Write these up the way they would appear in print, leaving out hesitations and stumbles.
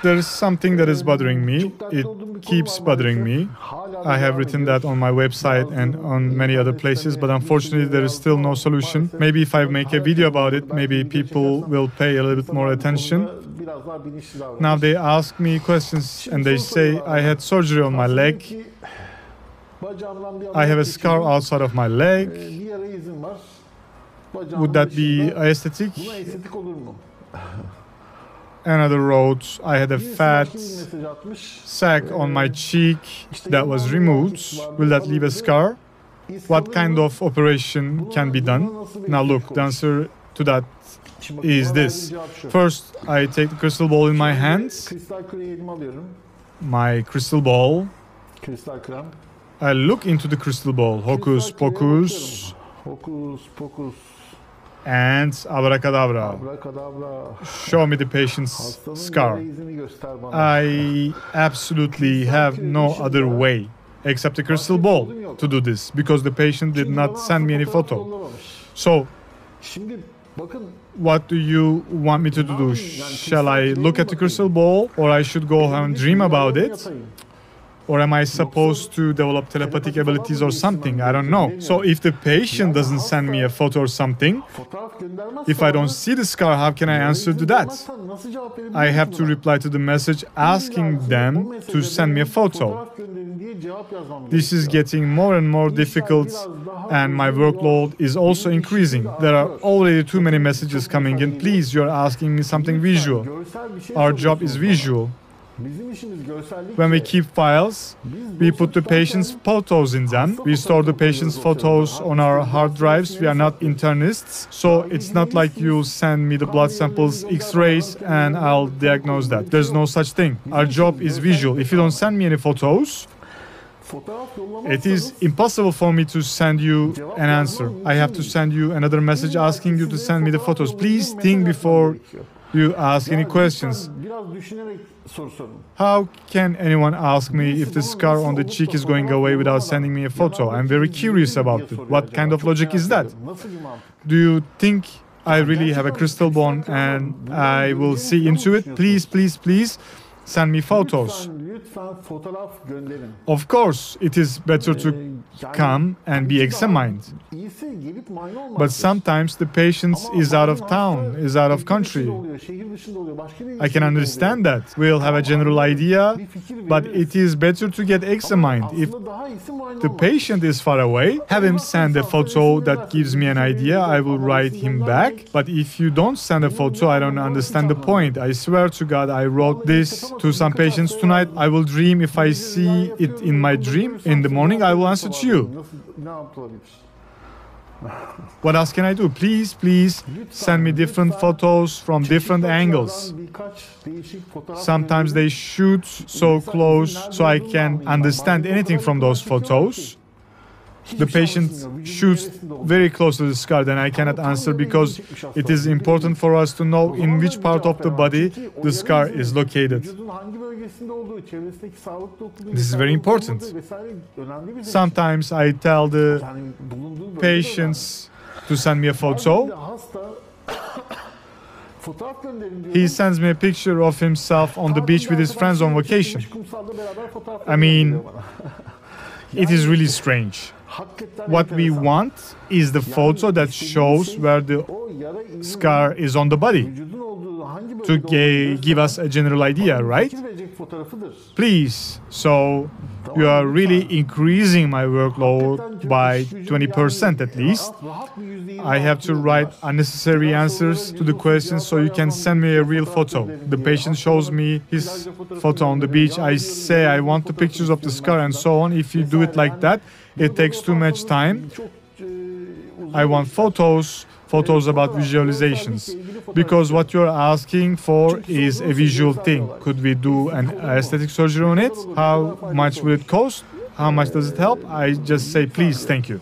There's something that is bothering me. It keeps bothering me. I have written that on my website and on many other places, but unfortunately there is still no solution. Maybe if I make a video about it, maybe people will pay a little bit more attention. Now they ask me questions and they say I had surgery on my leg. I have a scar outside of my leg. Would that be aesthetic? Another wrote, I had a fat sac on my cheek that was removed. Will that leave a scar? What kind of operation can be done? Now look, the answer to that is this. First, I take the crystal ball in my hands. My crystal ball. I look into the crystal ball. Hocus pocus. And abracadabra. Show me the patient's scar. I absolutely have no other way except the crystal ball to do this because the patient did not send me any photo. So, what do you want me to do? Shall I look at the crystal ball or I should go home and dream about it? Or am I supposed to develop telepathic abilities or something? I don't know. So if the patient doesn't send me a photo or something, if I don't see the scar, how can I answer to that? I have to reply to the message asking them to send me a photo. This is getting more and more difficult and my workload is also increasing. There are already too many messages coming in. Please, you're asking me something visual. Our job is visual. When we keep files, we put the patient's photos in them. We store the patient's photos on our hard drives. We are not internists, so it's not like you send me the blood samples, X-rays, and I'll diagnose that. There's no such thing. Our job is visual. If you don't send me any photos, it is impossible for me to send you an answer. I have to send you another message asking you to send me the photos. Please think before you ask any questions. How can anyone ask me if the scar on the cheek is going away without sending me a photo? I'm very curious about it. What kind of logic is that? Do you think I really have a crystal ball and I will see into it? Please, please, please send me photos. Of course, it is better to come and be examined. But sometimes the patient is out of town, is out of country. I can understand that. We'll have a general idea, but it is better to get examined. If the patient is far away, have him send a photo that gives me an idea. I will write him back. But if you don't send a photo, I don't understand the point. I swear to God, I wrote this to some patients tonight. I will dream. If I see it in my dream, in the morning, I will answer to you. What else can I do? Please, please send me different photos from different angles. Sometimes they shoot so close so I can understand anything from those photos. The patient shoots very close to the scar, then I cannot answer because it is important for us to know in which part of the body the scar is located. This is very important. Sometimes I tell the patients to send me a photo. He sends me a picture of himself on the beach with his friends on vacation. I mean, it is really strange. What we want is the photo that shows where the scar is on the body to give us a general idea, right? Please, so you are really increasing my workload by 20% at least. I have to write unnecessary answers to the questions so you can send me a real photo. The patient shows me his photo on the beach. I say I want the pictures of the scar and so on. If you do it like that, it takes too much time. I want photos about visualizations. Because what you're asking for is a visual thing. Could we do an aesthetic surgery on it? How much will it cost? How much does it help? I just say, please, thank you.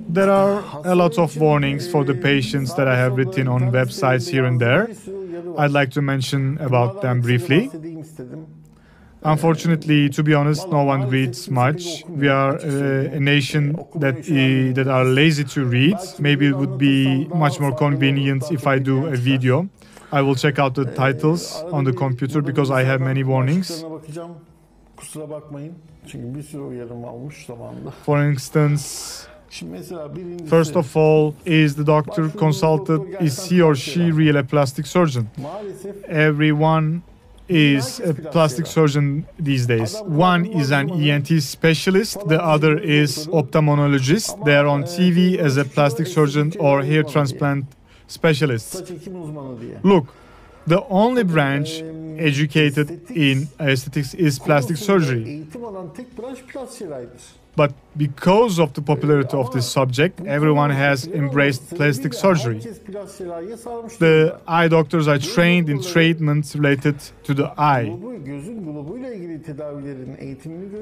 There are a lot of warnings for the patients that I have written on websites here and there. I'd like to mention about them briefly. Unfortunately, to be honest, no one reads much. We are a nation that are lazy to read. Maybe it would be much more convenient if I do a video. I will check out the titles on the computer because I have many warnings. For instance, first of all, is the doctor consulted? Is he or she really a plastic surgeon? Everyone is a plastic surgeon these days. One is an ENT specialist, the other is ophthalmologist. They are on TV as a plastic surgeon or hair transplant specialist. Look, the only branch educated in aesthetics is plastic surgery. But because of the popularity of this subject, everyone has embraced plastic surgery. The eye doctors are trained in treatments related to the eye.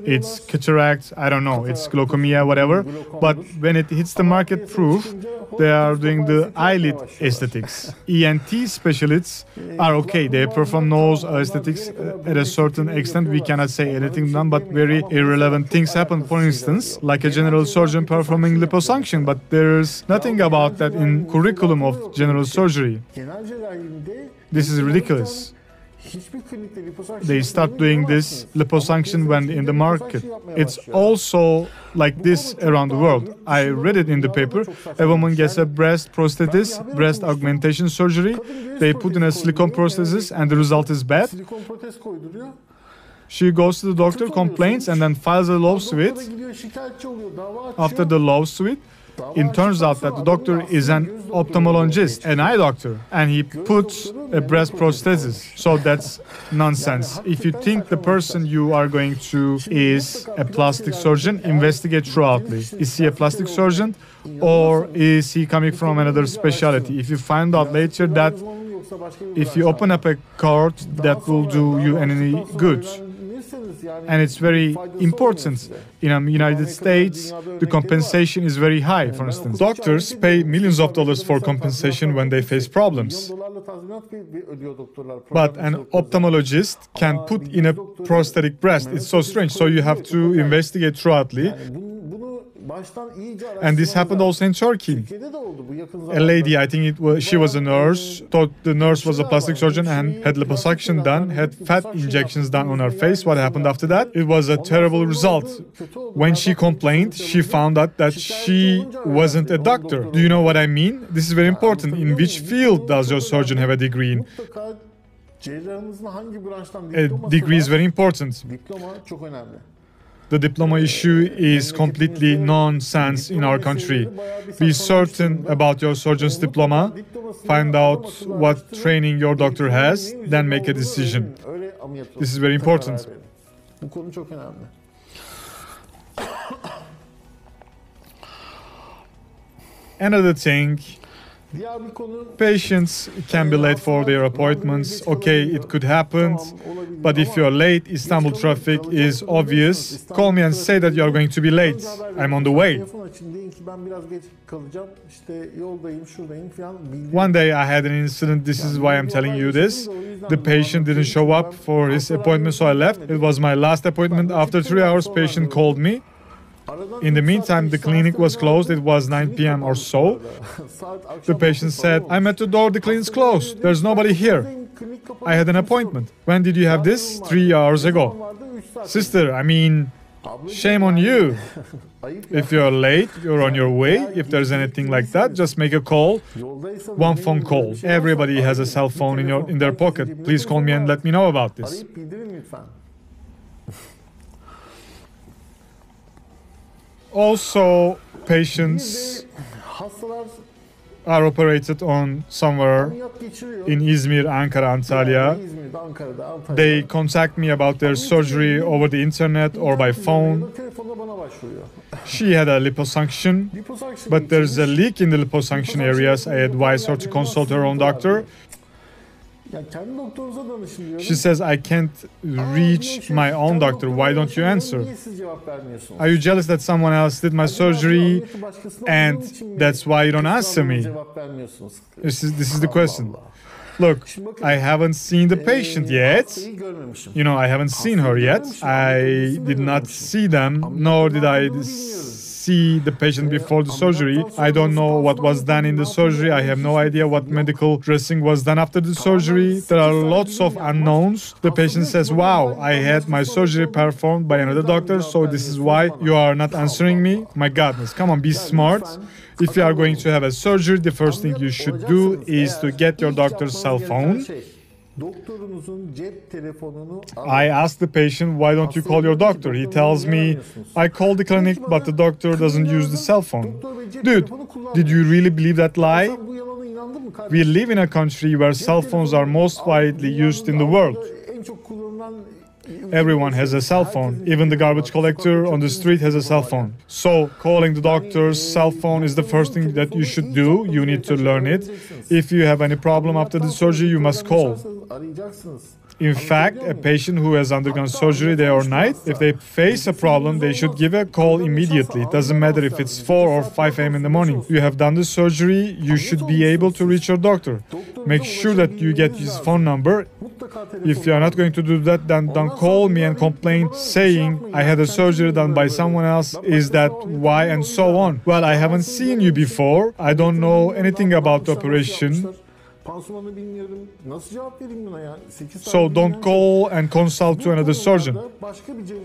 It's cataract, I don't know, it's glaucomia, whatever. But when it hits the market proof, they are doing the eyelid aesthetics. ENT specialists are okay, they perform nose aesthetics at a certain extent. We cannot say anything done, but very irrelevant things happen. For instance, like a general surgeon performing liposuction, but there's nothing about that in curriculum of general surgery. This is ridiculous. They start doing this liposuction when in the market. It's also like this around the world. I read it in the paper. A woman gets a breast prosthesis, breast augmentation surgery. They put in a silicone prosthesis and the result is bad. She goes to the doctor, complains, and then files a lawsuit. After the lawsuit, it turns out that the doctor is an ophthalmologist, an eye doctor, and he puts a breast prosthesis. So that's nonsense. If you think the person you are going to is a plastic surgeon, investigate thoroughly. Is he a plastic surgeon or is he coming from another specialty? If you find out later that if you open up a court, that will do you any good. And it's very important. In the United States, the compensation is very high, for instance. Doctors pay millions of dollars for compensation when they face problems. But an ophthalmologist can put in a prosthetic breast. It's so strange. So you have to investigate thoroughly. And this happened also in Turkey. A lady, I think she was a nurse, thought the nurse was a plastic surgeon and had liposuction done, had fat injections done on her face. What happened after that? It was a terrible result. When she complained, she found out that she wasn't a doctor. Do you know what I mean? This is very important. In which field does your surgeon have a degree in? A degree is very important. The diploma issue is completely nonsense in our country. Be certain about your surgeon's diploma, find out what training your doctor has, then make a decision. This is very important. Another thing, patients can be late for their appointments. Okay, it could happen, but if you're late, Istanbul traffic is obvious. Call me and say that you're going to be late. I'm on the way. One day I had an incident, this is why I'm telling you this. The patient didn't show up for his appointment, so I left. It was my last appointment. After 3 hours, patient called me. In the meantime, the clinic was closed. It was 9 p.m. or so. The patient said, I'm at the door, the clinic's closed. There's nobody here. I had an appointment. When did you have this? 3 hours ago. Sister, I mean, shame on you. If you're late, you're on your way. If there's anything like that, just make a call. One phone call. Everybody has a cell phone in their pocket. Please call me and let me know about this. Also, patients are operated on somewhere in Izmir, Ankara, Antalya. They contact me about their surgery over the internet or by phone. She had a liposuction, but there's a leak in the liposuction areas. I advise her to consult her own doctor. She says, I can't reach my own doctor. Why don't you answer? Are you jealous that someone else did my surgery and that's why you don't answer me? This is the question. Look, I haven't seen the patient yet. You know, I haven't seen her yet. I did not see them, nor did I see the patient before the surgery. I don't know what was done in the surgery. I have no idea what medical dressing was done after the surgery. There are lots of unknowns. The patient says, wow, I had my surgery performed by another doctor, so this is why you are not answering me. My goodness, come on, be smart. If you are going to have a surgery, the first thing you should do is to get your doctor's cell phone. I ask the patient, why don't you call your doctor? He tells me, I called the clinic, but the doctor doesn't use the cell phone. Dude, did you really believe that lie? We live in a country where cell phones are most widely used in the world. Everyone has a cell phone. Even the garbage collector on the street has a cell phone. So, calling the doctor's cell phone is the first thing that you should do. You need to learn it. If you have any problem after the surgery, you must call. In fact, a patient who has undergone surgery day or night, if they face a problem, they should give a call immediately. It doesn't matter if it's 4 or 5 a.m. in the morning. You have done the surgery, you should be able to reach your doctor. Make sure that you get his phone number. If you are not going to do that, then don't call me and complain saying, I had a surgery done by someone else, is that why, and so on. Well, I haven't seen you before. I don't know anything about the operation. So don't call and consult to another surgeon.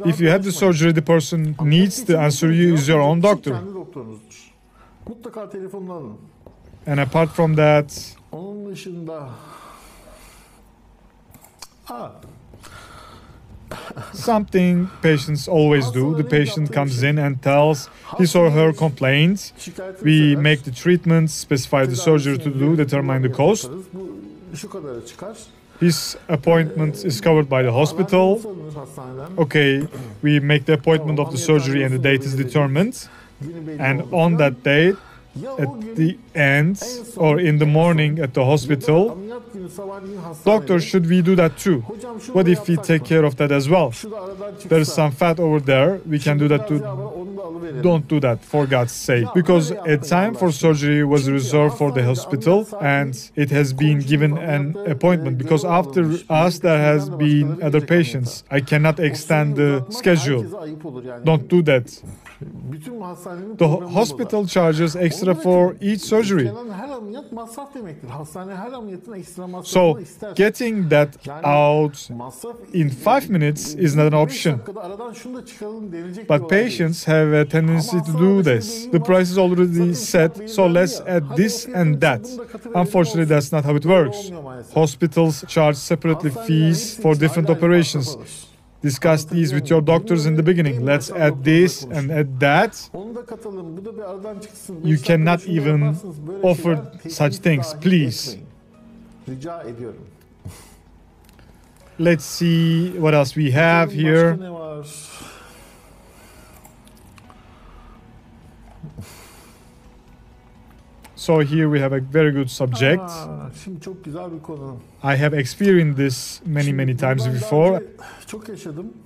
If you had the surgery, the person needs to answer you is your own doctor. And apart from that, something patients always do. The patient comes in and tells his or her complaints. We make the treatment, specify the surgery to do, determine the cost. His appointment is covered by the hospital. Okay, we make the appointment of the surgery and the date is determined. And on that date, at the end or in the morning at the hospital, doctor, should we do that too? What if we take care of that as well? There's some fat over there, we can do that too. Don't do that, for God's sake. Because a time for surgery was reserved for the hospital and it has been given an appointment. Because after us there has been other patients. I cannot extend the schedule. Don't do that. The hospital charges extra for each surgery. So getting that out in 5 minutes is not an option. But patients have a tendency to do this. The price is already set, so let's add this and that. Unfortunately, that's not how it works. Hospitals charge separately fees for different operations. Discuss these with your doctors in the beginning. Let's add this and add that. You cannot even offer such things, please. Let's see what else we have here. So here we have a very good subject. I have experienced this many times before.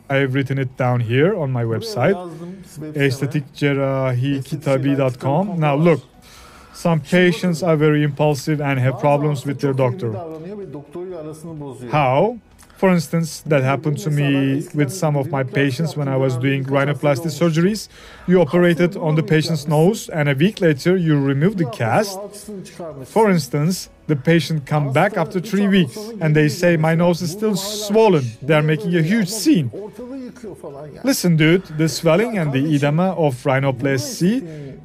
I have written it down here on my website, estetikcerrahikitabi.com. Now look, some patients are very impulsive and have problems with their doctor. How? For instance, that happened to me with some of my patients when I was doing rhinoplasty surgeries. You operated on the patient's nose and a week later you remove the cast. For instance, the patient come back after 3 weeks and they say, my nose is still swollen. They're making a huge scene. Listen, dude, the swelling and the edema of rhinoplasty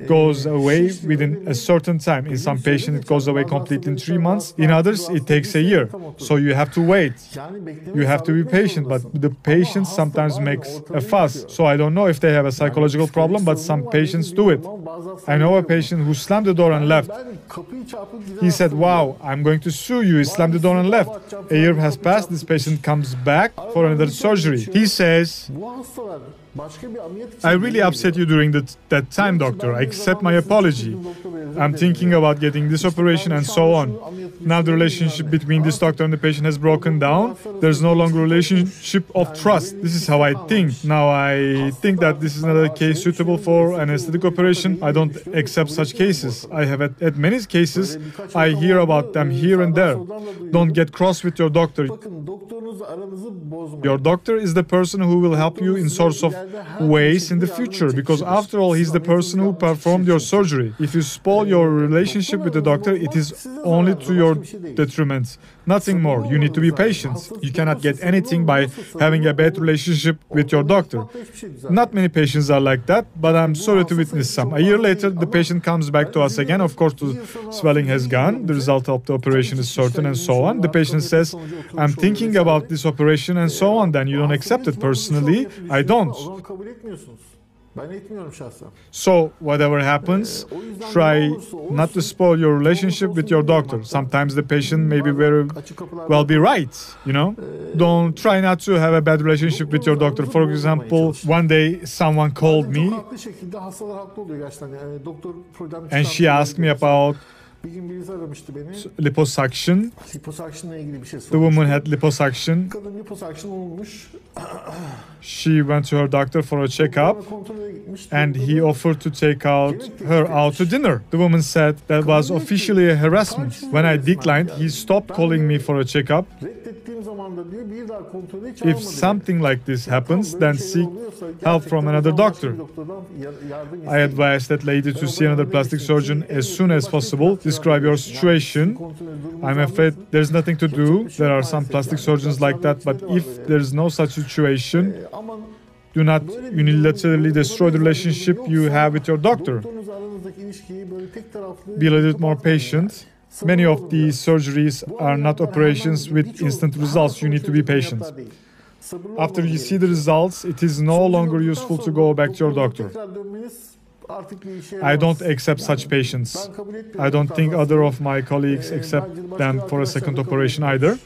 goes away within a certain time. In some patients, it goes away completely in 3 months. In others, it takes a year. So you have to wait. You have to be patient, but the patient sometimes makes a fuss. So I don't know if they have a psychological problem, but some patients do it. I know a patient who slammed the door and left. He said, wow, I'm going to sue you. He slammed the door and left. A year has passed. This patient comes back for another surgery. He says, I really upset you during that time, doctor. I accept my apology. I'm thinking about getting this operation and so on. Now the relationship between this doctor and the patient has broken down. There's no longer a relationship of trust. This is how I think. Now I think that this is not a case suitable for an aesthetic operation. I don't accept such cases. I have had many cases. I hear about them here and there. Don't get cross with your doctor. Your doctor is the person who will help you in sorts of ways in the future, because after all, he's the person who performed your surgery. If you spoil your relationship with the doctor, it is only to your detriment. Nothing more. You need to be patient. You cannot get anything by having a bad relationship with your doctor. Not many patients are like that, but I'm sorry to witness some. A year later, the patient comes back to us again. Of course, the swelling has gone. The result of the operation is certain and so on. The patient says, I'm thinking about this operation and so on. Then you don't accept it personally. I don't. So, whatever happens, try not to spoil your relationship with your doctor. Sometimes the patient may be very well be right, you know. Don't try not to have a bad relationship with your doctor. For example, one day someone called me and she asked me about liposuction. The woman had liposuction. She went to her doctor for a checkup and he offered to take her out to dinner. The woman said that was officially a harassment. When I declined, he stopped calling me for a checkup. If something like this happens, then seek help from another doctor. I advise that lady to see another plastic surgeon as soon as possible. Describe your situation. I'm afraid there's nothing to do. There are some plastic surgeons like that, but if there's no such situation, do not unilaterally destroy the relationship you have with your doctor. Be a little bit more patient. Many of these surgeries are not operations with instant results. You need to be patient. After you see the results, it is no longer useful to go back to your doctor. I don't accept such patients. I don't think other of my colleagues accept them for a second operation either.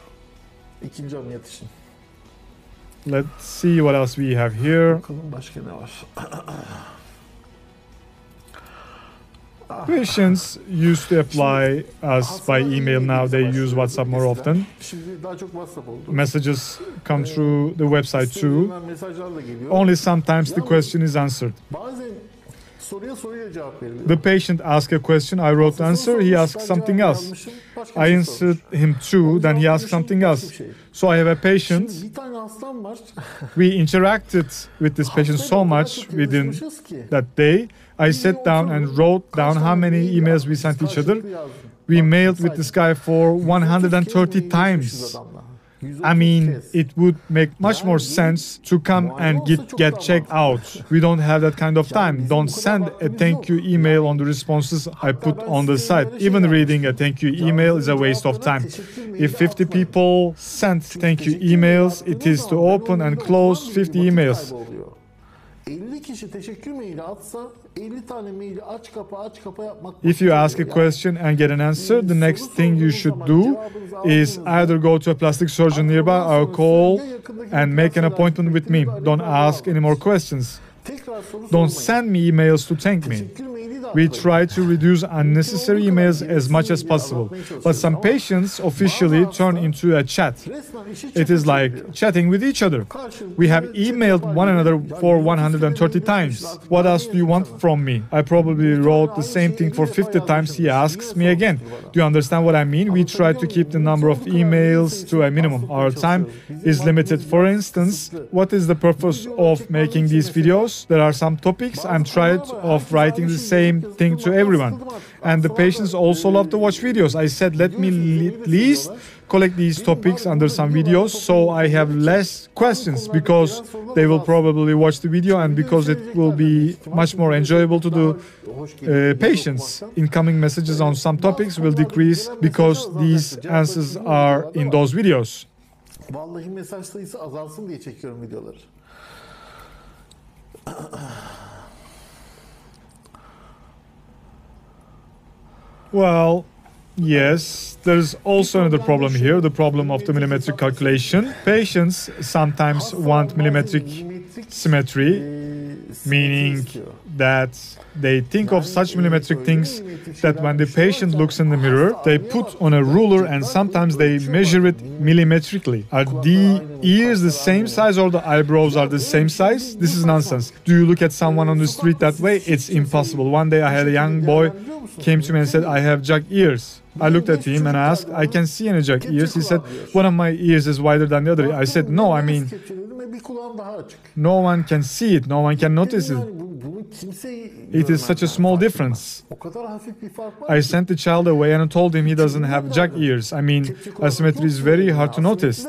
Let's see what else we have here. Patients used to apply us by email. Now they use WhatsApp more often. Messages come through the website too. Only sometimes the question is answered. The patient asks a question, I wrote the answer, he asks something else. I answered him too, then he asked something else. So I have a patient. We interacted with this patient so much within that day. I sat down and wrote down how many emails we sent each other. We mailed with this guy for 130 times. I mean, it would make much more sense to come and get checked out. We don't have that kind of time. Don't send a thank you email on the responses I put on the site. Even reading a thank you email is a waste of time. If 50 people send thank you emails, it is to open and close 50 emails. If you ask a question and get an answer, the next thing you should do is either go to a plastic surgeon nearby or call and make an appointment with me. Don't ask any more questions. Don't send me emails to thank me. We try to reduce unnecessary emails as much as possible. But some patients officially turn into a chat. It is like chatting with each other. We have emailed one another for 130 times. What else do you want from me? I probably wrote the same thing for 50 times. He asks me again. Do you understand what I mean? We try to keep the number of emails to a minimum. Our time is limited. For instance, what is the purpose of making these videos? There are some topics I'm tired of writing the same thing to everyone. And the patients also love to watch videos. I said, let me at least collect these topics under some videos so I have less questions, because they will probably watch the video and because it will be much more enjoyable to the patients. Incoming messages on some topics will decrease because these answers are in those videos. Vallahi mesaj sayısı azalsın diye çekiyorum videoları. Well, yes, there's also another problem here, the problem of the millimetric calculation. Patients sometimes want millimetric symmetry. meaning that they think of such millimetric things that when the patient looks in the mirror, they put on a ruler and sometimes they measure it millimetrically. Are the ears the same size or the eyebrows are the same size? This is nonsense. Do you look at someone on the street that way? It's impossible. One day I had a young boy came to me and said, I have jug ears. I looked at him and asked, I can see any jug ears. He said, one of my ears is wider than the other. I said, no, I mean, no one can see it, no one can notice it. It is such a small difference. I sent the child away and I told him he doesn't have jug ears. I mean, asymmetry is very hard to notice.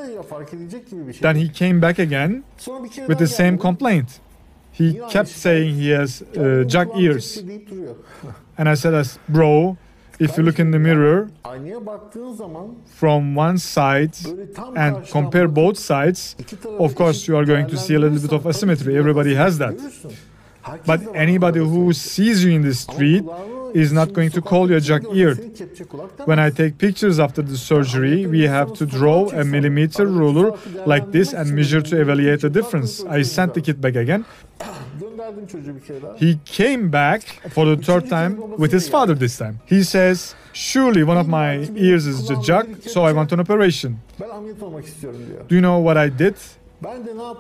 Then he came back again with the same complaint. He kept saying he has jug ears. And I said, bro, if you look in the mirror from one side and compare both sides, of course you are going to see a little bit of asymmetry. Everybody has that. But anybody who sees you in the street is not going to call you a jug-eared. When I take pictures after the surgery, we have to draw a millimeter ruler like this and measure to evaluate the difference. I sent the kid back again. He came back for the third time with his father this time. He says, surely one of my ears is a jug, so I want an operation. Do you know what I did?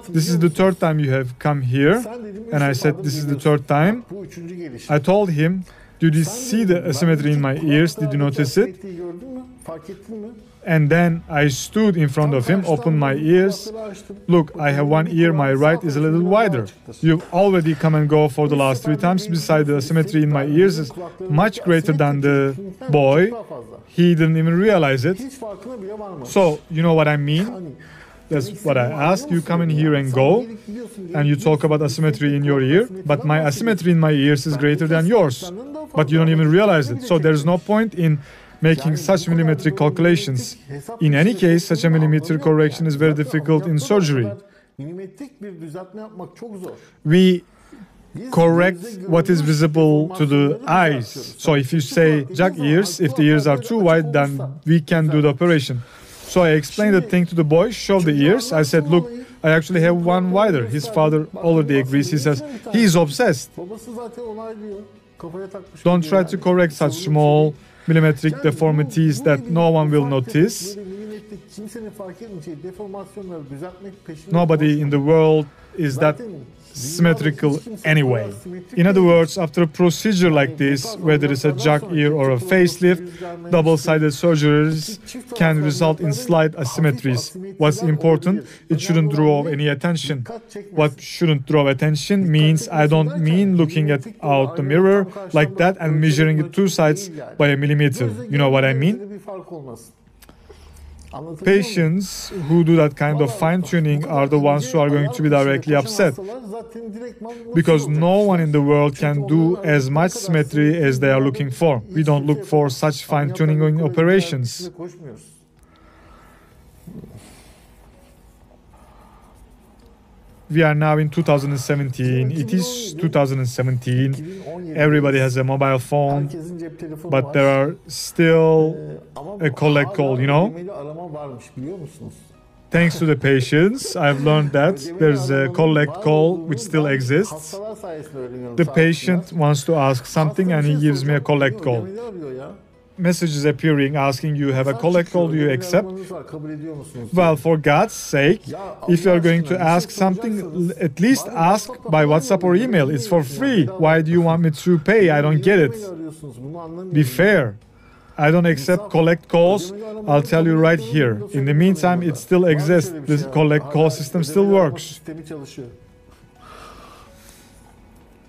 This is the third time you have come here. And I said, this is the third time. I told him, did you see the asymmetry in my ears? Did you notice it? And then I stood in front of him, opened my ears. Look, I have one ear, my right is a little wider. You've already come and go for the last 3 times. Besides, the asymmetry in my ears is much greater than the boy. He didn't even realize it. So, you know what I mean? That's what I ask. You come in here and go, and you talk about asymmetry in your ear, but my asymmetry in my ears is greater than yours. But you don't even realize it. So there's no point in making such millimetric calculations. In any case, such a millimeter correction is very difficult in surgery. We correct what is visible to the eyes. So if you say jug ears, if the ears are too wide, then we can do the operation. So I explained the thing to the boy, showed the ears. I said, look, I actually have one wider. His father already agrees. He says, he's obsessed. Don't try to correct such small millimetric deformities that no one will notice. Nobody in the world is that symmetrical anyway. In other words, after a procedure like this, whether it's a jug ear or a facelift, double-sided surgeries can result in slight asymmetries. What's important, it shouldn't draw any attention. What shouldn't draw attention means I don't mean looking out the mirror like that and measuring the 2 sides by a millimeter. You know what I mean? Patients who do that kind of fine-tuning are the ones who are going to be directly upset, because no one in the world can do as much symmetry as they are looking for. We don't look for such fine-tuning in operations. We are now in 2017. It is 2017. Everybody has a mobile phone, but there are still a collect call, you know? Thanks to the patients, I've learned that there's a collect call which still exists. The patient wants to ask something and he gives me a collect call. Messages appearing asking you have a collect call, do you accept? Well, for God's sake, if you are going to ask something, at least ask by WhatsApp or email. It's for free. Why do you want me to pay? I don't get it. Be fair. I don't accept collect calls. I'll tell you right here. In the meantime, it still exists. This collect call system still works.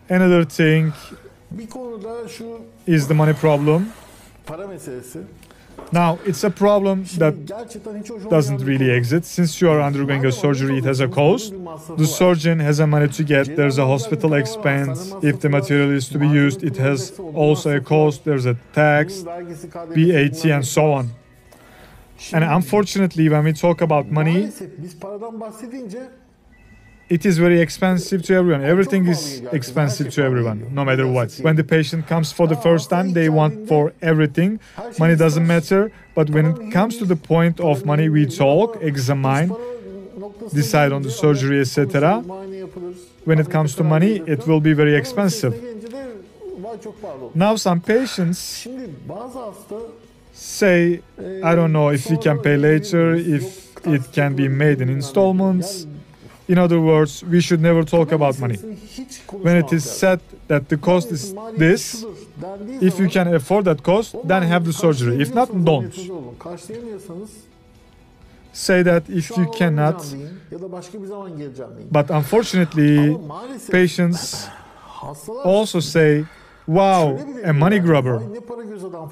Another thing is the money problem. Now, it's a problem that doesn't really exist. Since you are undergoing a surgery, it has a cost. The surgeon has a money to get. There's a hospital expense. If the material is to be used, it has also a cost. There's a tax, VAT, and so on. And unfortunately, when we talk about money, it is very expensive to everyone. Everything is expensive to everyone, no matter what. When the patient comes for the first time, they want for everything. Money doesn't matter. But when it comes to the point of money, we talk, examine. decide on the surgery, etc. When it comes to money, it will be very expensive. Now some patients say, I don't know if we can pay later, if it can be made in installments. In other words, we should never talk about money. When it is said that the cost is this, if you can afford that cost, then have the surgery. If not, don't. Say that if you cannot, but unfortunately, patients also say, wow, a money grabber.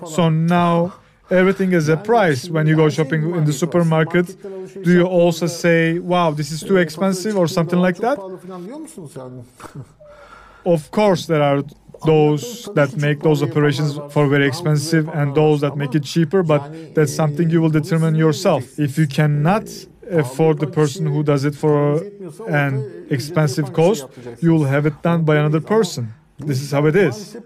So now everything is a price. When you go shopping in the supermarket, do you also say, wow, this is too expensive or something like that? Of course, there are those that make those operations for very expensive and those that make it cheaper, but that's something you will determine yourself. If you cannot afford the person who does it for an expensive cost, you will have it done by another person. This is how it is.